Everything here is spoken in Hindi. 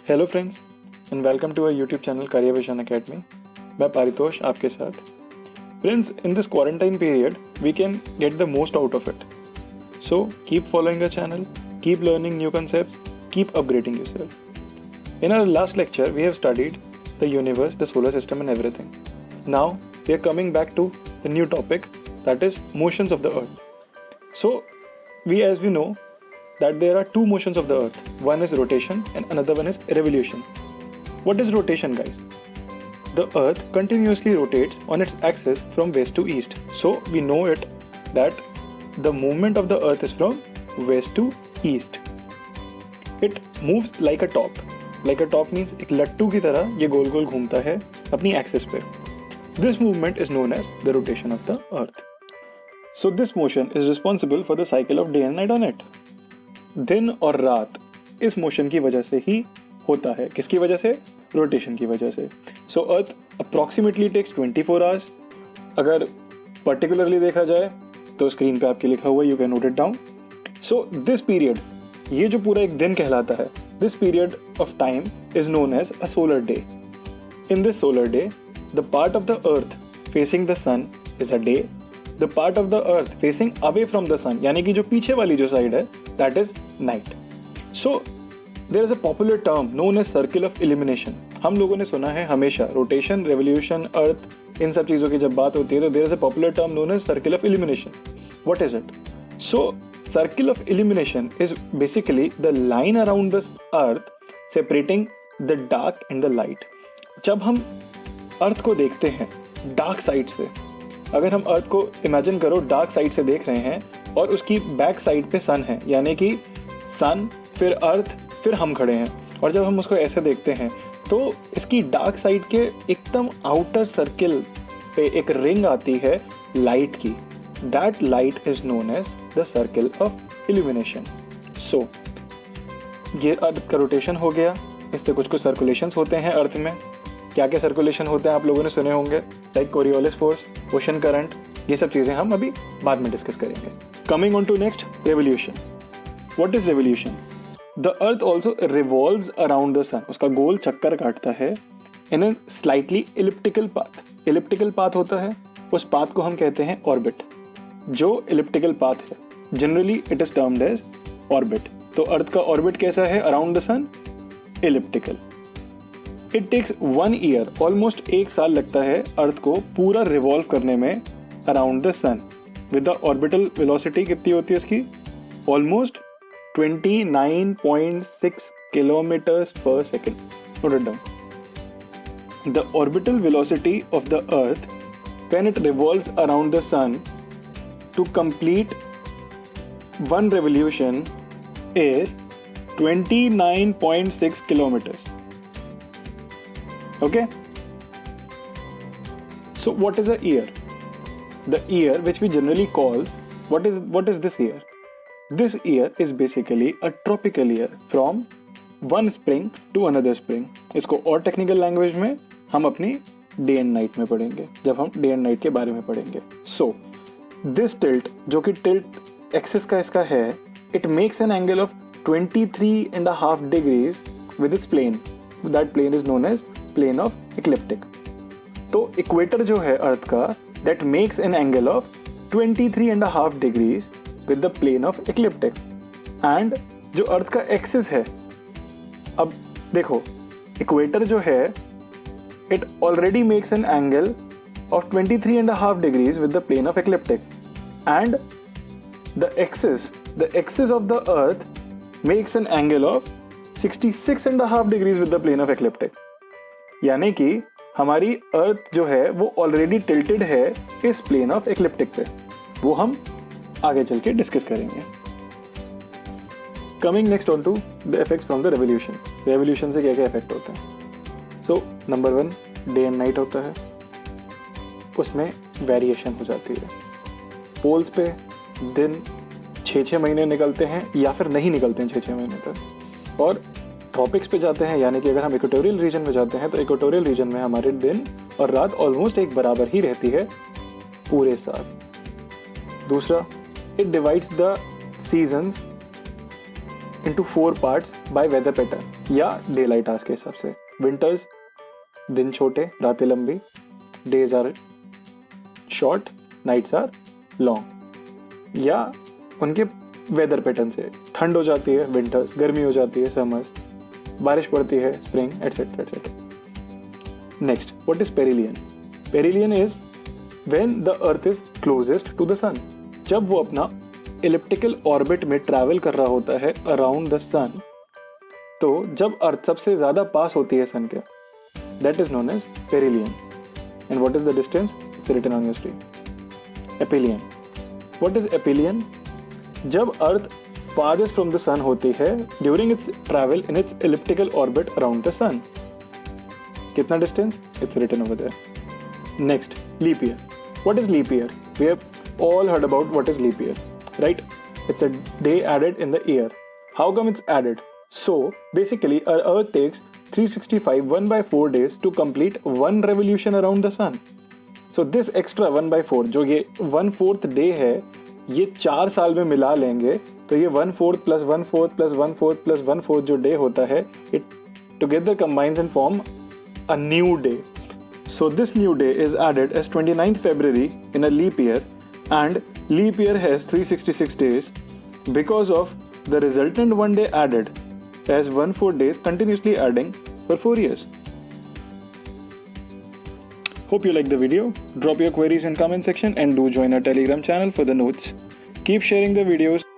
Hello friends and welcome to our YouTube channel Career Vision Academy. मैं पारितोष आपके साथ। Friends, in this quarantine period we can get the most out of it, so keep following the channel, keep learning new concepts, keep upgrading yourself. In our last lecture we have studied the universe, the solar system and everything. Now we are coming back to the new topic, that is motions of the earth. So as we know that there are two motions of the earth. One is rotation and another one is revolution. What is rotation, guys? The earth continuously rotates on its axis from west to east. So we know it that the movement of the earth is from west to east. It moves like a top. Like a top means एक लट्टू की तरह ये गोल गोल घूमता है अपनी एक्सिस पे. This movement is known as the rotation of the earth. So this motion is responsible for the cycle of day and night on it. दिन और रात इस मोशन की वजह से ही होता है. किसकी वजह से? रोटेशन की वजह से. So earth approximately takes 24 hours. अगर पर्टिकुलरली देखा जाए तो स्क्रीन पे आपके लिखा हुआ, you can note it down. So this period, ये जो पूरा एक दिन कहलाता है, this period of time is known as a solar day. In this solar day the part of the earth facing the sun is a day. The part of the earth facing away from the सन, यानी कि जो पीछे वाली जो साइड है, that is night. So there is a popular term known as circle of illumination. हम लोगों ने सुना है हमेशा रोटेशन, रेवोल्यूशन, अर्थ, इन सब चीज़ों की जब बात होती है तो there is a popular term known as circle of illumination. What is it? So circle of illumination is basically the line around the earth separating the dark and the light. जब हम अर्थ को देखते हैं डार्क साइड से, अगर हम अर्थ को इमेजिन करो डार्क साइड से देख रहे हैं और उसकी बैक साइड पे सन है, यानी कि सन फिर अर्थ फिर हम खड़े हैं, और जब हम उसको ऐसे देखते हैं तो इसकी डार्क साइड के एकदम आउटर सर्किल पे एक रिंग आती है लाइट की. That light is known as the circle of illumination. So ये अर्थ का रोटेशन हो गया. इससे कुछ कुछ सर्कुलेशंस होते हैं अर्थ में. क्या क्या सर्कुलेशन होते हैं आप लोगों ने सुने होंगे, like Coriolis force, ocean current. ये सब चीज़ें हम अभी बाद में डिस्कस करेंगे. Coming on to next, revolution. What is revolution? The earth also revolves around the sun. उसका गोल चक्कर काटता है in a slightly elliptical path. Elliptical path होता है, उस पाथ को हम कहते हैं ऑर्बिट. जो इलिप्टिकल पाथ है generally it is termed as orbit. तो अर्थ का ऑर्बिट कैसा है around the sun? Elliptical. It takes 1 year, almost 1 साल लगता है अर्थ को पूरा रिवॉल्व करने में around the sun. With the orbital velocity कितनी होती है इसकी? Almost 29.6 kilometres per second. Note it down. The orbital velocity of the earth when it revolves around the sun to complete 1 revolution is 29.6 kilometers. Okay? So what is a year? The year which we generally call, what is this year? This year is basically a tropical year from one spring to another spring. इसको और टेक्निकल लैंग्वेज में हम अपनी डे एंड नाइट में पढ़ेंगे, जब हम डे एंड नाइट के बारे में पढ़ेंगे. सो दिस टिल्ट, जो कि टिल्ट एक्सिस का इसका है, it makes an angle of 23.5 degrees with its plane. That plane is known as plane of ecliptic. तो इक्वेटर जो है अर्थ का, that makes an angle of 23.5 degrees with the plane of ecliptic. And जो अर्थ का एक्सिस है, अब देखो इक्वेटर जो है it already makes an angle of 23.5 degrees with the plane of ecliptic. And the axis of the earth makes an angle of 66.5 degrees with the plane of ecliptic. यानी कि हमारी अर्थ जो है वो ऑलरेडी टिल्टेड है इस प्लेन ऑफ इक्लिप्टिक पे. वो हम आगे चल के डिस्कस करेंगे. Coming next on to the effects from the revolution. Revolution से क्या क्या इफेक्ट होते हैं? So number 1, day and night होता है. उसमें वेरिएशन हो जाती है. पोल्स पे दिन 6-6 महीने निकलते हैं या फिर नहीं निकलते हैं 6-6 महीने तक. और ट्रॉपिक्स पे जाते हैं, यानी कि अगर हम इक्वेटोरियल रीजन में जाते हैं तो इक्वेटोरियल रीजन में हमारे दिन और रात ऑलमोस्ट एक बराबर ही रहती है पूरे साल. दूसरा, it divides the seasons into 4 parts by weather pattern या daylight hours के हिसाब से. Winters दिन छोटे, रातें लंबी, days are short, nights are long. या उनके वेदर पैटर्न से ठंड हो जाती है विंटर्स, गर्मी हो जाती है समर्स, बारिश पड़ती है spring, etcetera etcetera. Next, what is perihelion? Perihelion is when the earth is closest to the sun. जब वो अपना इलिप्टिकल ऑर्बिट में ट्रैवल कर रहा होता है अराउंड द सन, तो जब अर्थ सबसे ज्यादा पास होती है सन के, that is known as perihelion. And what is the distance? It's written on your screen. Aphelion. What is aphelion? जब earth farthest from the sun होती है during its travel in its elliptical orbit around the sun. कितना distance? It's written over there. Next, leap year. What is leap year? We have all heard about what is leap year, right? It's a day added in the year. How come it's added? So basically our earth takes 365 1/4 days to complete one revolution around the sun. So this extra 1/4 जो ये 1/4 day है, ये 4 साल में मिला लेंगे तो ये 1/4 + 1/4 + 1/4 + 1/4 जो डे होता है, it together combines and form a new day. So this new day is added as 29th February in a leap year, and leap year has 366 days because of the resultant one day added as 1/4 days continuously adding for 4 years. Hope you like the video. Drop your queries in comment section and do join our Telegram channel for the notes. Keep sharing the videos.